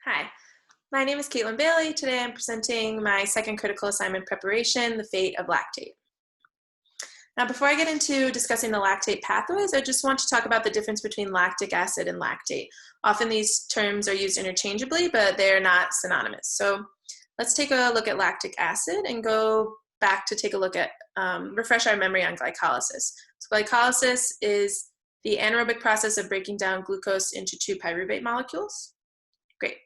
Hi, my name is Caitlin Bailey. Today I'm presenting my second critical assignment preparation, the fate of lactate. Now, before I get into discussing the lactate pathways, I just want to talk about the difference between lactic acid and lactate. Often these terms are used interchangeably, but they're not synonymous. So let's take a look at lactic acid and go back to take a look at, refresh our memory on glycolysis. So glycolysis is the anaerobic process of breaking down glucose into two pyruvate molecules. Great.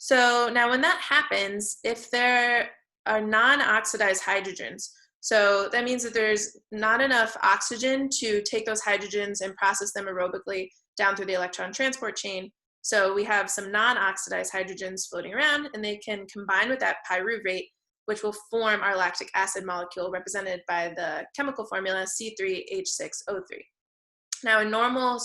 So now when that happens, if there are non-oxidized hydrogens, so that means that there's not enough oxygen to take those hydrogens and process them aerobically down through the electron transport chain. So we have some non-oxidized hydrogens floating around, and they can combine with that pyruvate, which will form our lactic acid molecule represented by the chemical formula C3H6O3. Now in normal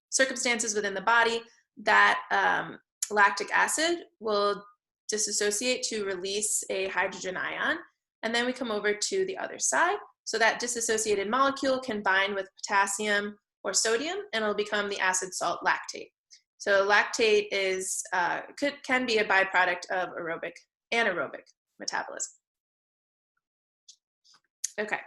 circumstances within the body, that lactic acid will dissociate to release a hydrogen ion, and then we come over to the other side. So that disassociated molecule can bind with potassium or sodium, and it'll become the acid salt lactate. So lactate is can be a byproduct of anaerobic metabolism. Okay.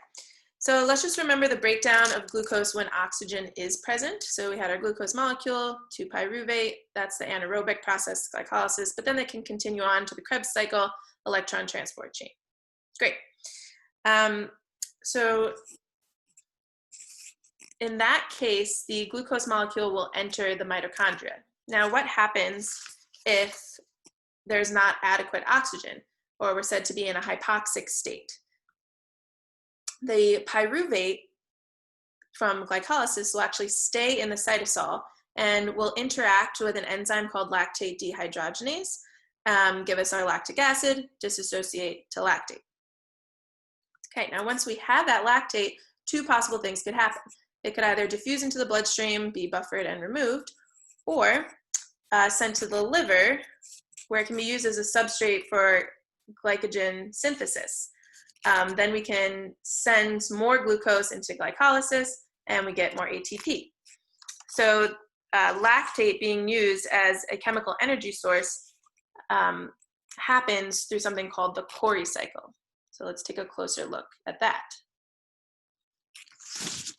So let's just remember the breakdown of glucose when oxygen is present. So we had our glucose molecule, 2-pyruvate, that's the anaerobic process, glycolysis, but then they can continue on to the Krebs cycle, electron transport chain. Great. So in that case, the glucose molecule will enter the mitochondria. Now what happens if there's not adequate oxygen, or we're said to be in a hypoxic state? The pyruvate from glycolysis will actually stay in the cytosol and will interact with an enzyme called lactate dehydrogenase, give us our lactic acid, dissociate to lactate. Okay, now once we have that lactate, two possible things could happen. It could either diffuse into the bloodstream, be buffered and removed, or sent to the liver, where it can be used as a substrate for glycogen synthesis. Then we can send more glucose into glycolysis and we get more ATP. So lactate being used as a chemical energy source happens through something called the Cori cycle. So let's take a closer look at that. So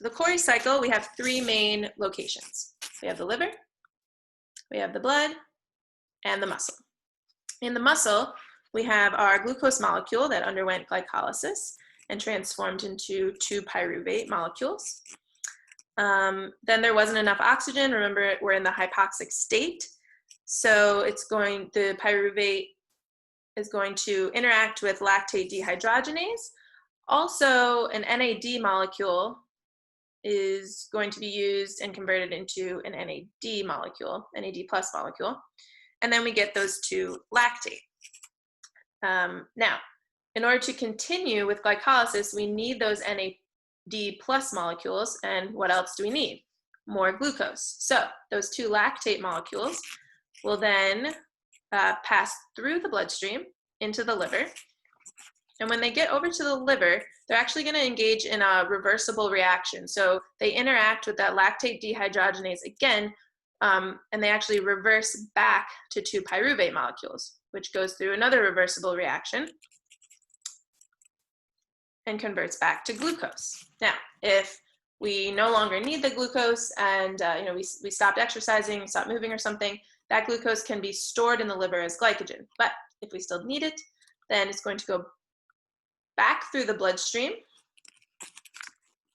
the Cori cycle, we have three main locations. We have the liver, we have the blood, and the muscle. In the muscle, we have our glucose molecule that underwent glycolysis and transformed into 2-pyruvate molecules. Then there wasn't enough oxygen. Remember, we're in the hypoxic state. So the pyruvate is going to interact with lactate dehydrogenase. Also, an NAD molecule is going to be used and converted into an NAD molecule, NAD plus molecule. And then we get those two lactate. Now, in order to continue with glycolysis, we need those NAD plus molecules, and what else do we need? More glucose. So those two lactate molecules will then pass through the bloodstream into the liver, and when they get over to the liver, they're actually going to engage in a reversible reaction. So they interact with that lactate dehydrogenase again, and they actually reverse back to 2-pyruvate molecules, which goes through another reversible reaction and converts back to glucose. Now, if we no longer need the glucose and we stopped exercising, stopped moving or something, that glucose can be stored in the liver as glycogen. But if we still need it, then it's going to go back through the bloodstream,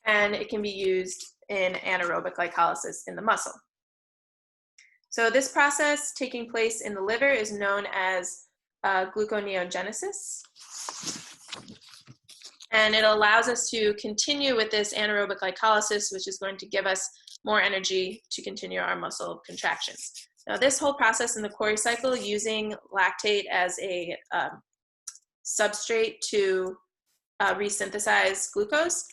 and it can be used in anaerobic glycolysis in the muscle. So this process taking place in the liver is known as gluconeogenesis. And it allows us to continue with this anaerobic glycolysis, which is going to give us more energy to continue our muscle contractions. Now, this whole process in the Cori cycle, using lactate as a substrate to resynthesize glucose,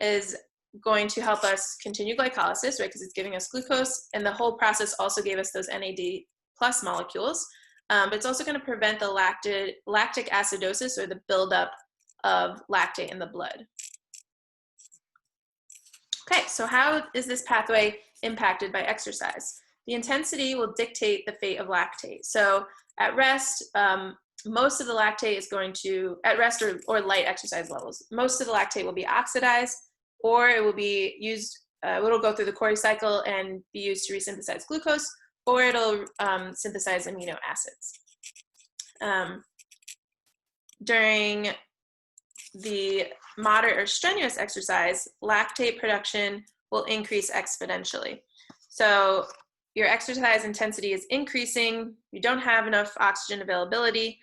is going to help us continue glycolysis, right, because it's giving us glucose, and the whole process also gave us those NAD plus molecules, but it's also going to prevent the lactic acidosis, or the buildup of lactate in the blood. Okay, so how is this pathway impacted by exercise? the intensity will dictate the fate of lactate. So at rest, most of the lactate is going to, at rest or light exercise levels, most of the lactate will be oxidized, or it will be used, it'll go through the Cori cycle and be used to resynthesize glucose, or it'll synthesize amino acids. During the moderate or strenuous exercise, lactate production will increase exponentially. So your exercise intensity is increasing, you don't have enough oxygen availability,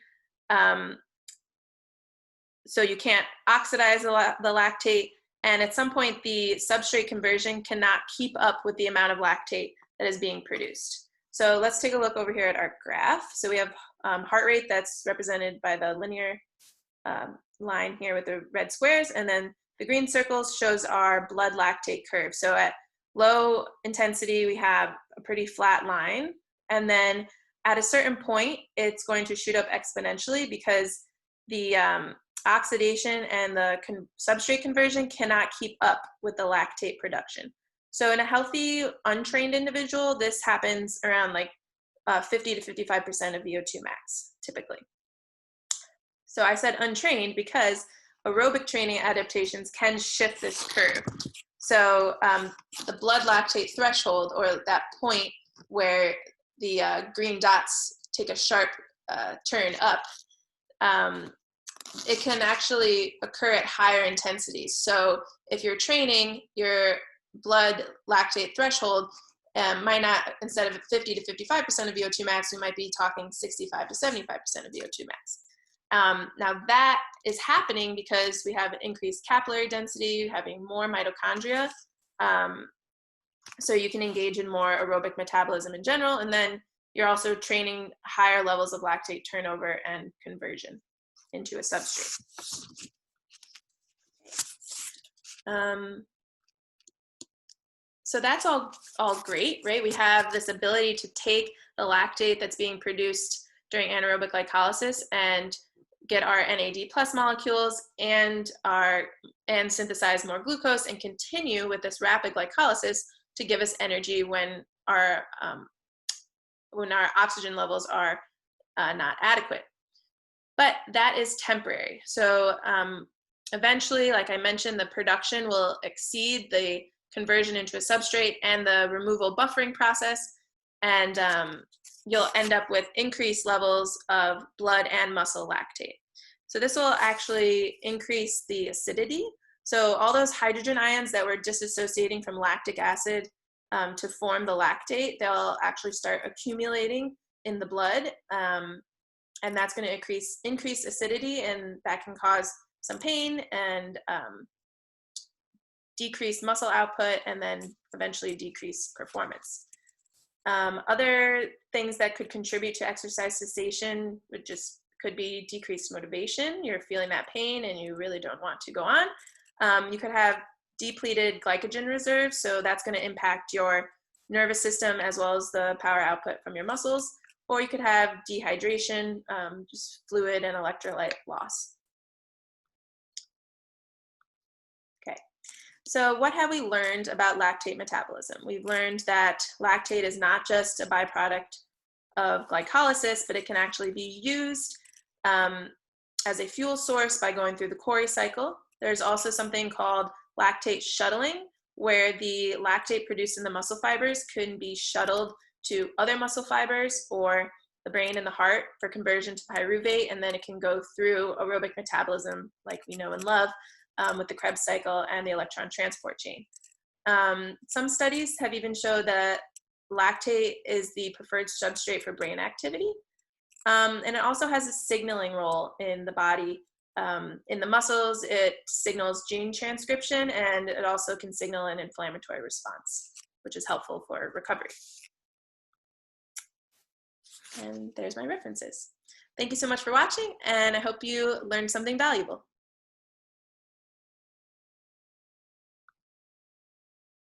so you can't oxidize the lactate, and at some point the substrate conversion cannot keep up with the amount of lactate that is being produced. So let's take a look over here at our graph. So we have heart rate that's represented by the linear line here with the red squares, and then the green circles shows our blood lactate curve. So at low intensity, we have a pretty flat line, and then at a certain point, it's going to shoot up exponentially because the oxidation and the substrate conversion cannot keep up with the lactate production. So in a healthy, untrained individual, this happens around like 50 to 55% of VO2 max, typically. So I said untrained because aerobic training adaptations can shift this curve. So the blood lactate threshold, or that point where the green dots take a sharp turn up, it can actually occur at higher intensities. So if you're training, your blood lactate threshold might not, instead of 50 to 55% of VO2 max, we might be talking 65 to 75% of VO2 max. Now that is happening because we have increased capillary density, having more mitochondria, so you can engage in more aerobic metabolism in general, and then you're also training higher levels of lactate turnover and conversion into a substrate. So that's all great, right? We have this ability to take the lactate that's being produced during anaerobic glycolysis and get our NAD+ molecules and synthesize more glucose and continue with this rapid glycolysis to give us energy when our oxygen levels are not adequate. But that is temporary. So eventually, like I mentioned, the production will exceed the conversion into a substrate and the removal buffering process, and you'll end up with increased levels of blood and muscle lactate. So this will actually increase the acidity. So all those hydrogen ions that were disassociating from lactic acid to form the lactate, they'll actually start accumulating in the blood, and that's going to increase acidity, and that can cause some pain and decrease muscle output, and then eventually decrease performance. Other things that could contribute to exercise cessation could be decreased motivation. You're feeling that pain and you really don't want to go on. You could have depleted glycogen reserves, so that's going to impact your nervous system as well as the power output from your muscles. Or you could have dehydration, just fluid and electrolyte loss. Okay, so what have we learned about lactate metabolism? We've learned that lactate is not just a byproduct of glycolysis, but it can actually be used as a fuel source by going through the Cori cycle. There's also something called lactate shuttling, where the lactate produced in the muscle fibers can be shuttled to other muscle fibers or the brain and the heart for conversion to pyruvate, and then it can go through aerobic metabolism like we know and love with the Krebs cycle and the electron transport chain. Some studies have even showed that lactate is the preferred substrate for brain activity, and it also has a signaling role in the body. In the muscles, it signals gene transcription, and it also can signal an inflammatory response, which is helpful for recovery. And there's my references. Thank you so much for watching, and I hope you learned something valuable.